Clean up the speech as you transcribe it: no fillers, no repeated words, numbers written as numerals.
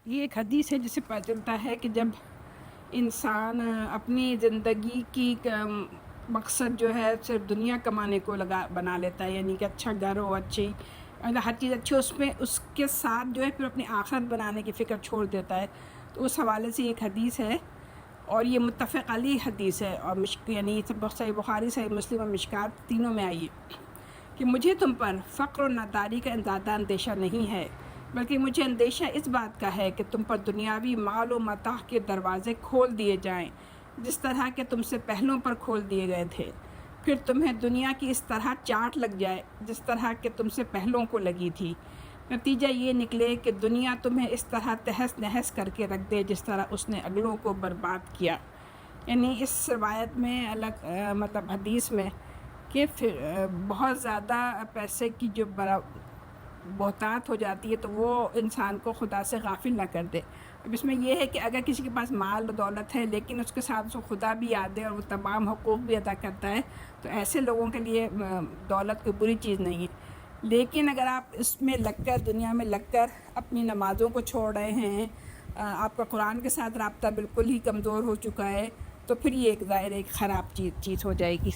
یہ ایک حدیث ہے جس سے پتہ چلتا ہے کہ جب انسان اپنی زندگی کی مقصد جو ہے صرف دنیا کمانے کو بنا لیتا ہے، یعنی کہ اچھا گھر ہو، اچھی ہر چیز اچھی ہو، اس کے ساتھ جو ہے پھر اپنی آخرت بنانے کی فکر چھوڑ دیتا ہے، تو اس حوالے سے ایک حدیث ہے اور یہ متفق علیہ حدیث ہے، اور یعنی صحیح بخاری، صحیح مسلم اور مشکات تینوں میں آئی ہے کہ مجھے تم پر فقر و ناداری کا زیادہ اندیشہ نہیں ہے، بلکہ مجھے اندیشہ اس بات کا ہے کہ تم پر دنیاوی مال و متاع کے دروازے کھول دیے جائیں جس طرح کہ تم سے پہلوں پر کھول دیے گئے تھے، پھر تمہیں دنیا کی اس طرح چاٹ لگ جائے جس طرح کہ تم سے پہلوں کو لگی تھی، نتیجہ یہ نکلے کہ دنیا تمہیں اس طرح تہس نہس کر کے رکھ دے جس طرح اس نے اگلوں کو برباد کیا۔ یعنی اس روایت میں مطلب حدیث میں کہ بہت زیادہ پیسے کی جو بہتات ہو جاتی ہے تو وہ انسان کو خدا سے غافل نہ کر دے۔ اب اس میں یہ ہے کہ اگر کسی کے پاس مال و دولت ہے لیکن اس کے ساتھ اس کو خدا بھی یاد ہے اور وہ تمام حقوق بھی ادا کرتا ہے، تو ایسے لوگوں کے لیے دولت کوئی بری چیز نہیں ہے۔ لیکن اگر آپ اس میں لگ کر، دنیا میں لگ کر اپنی نمازوں کو چھوڑ رہے ہیں، آپ کا قرآن کے ساتھ رابطہ بالکل ہی کمزور ہو چکا ہے، تو پھر یہ ایک ظاہر ایک خراب چیز ہو جائے گی۔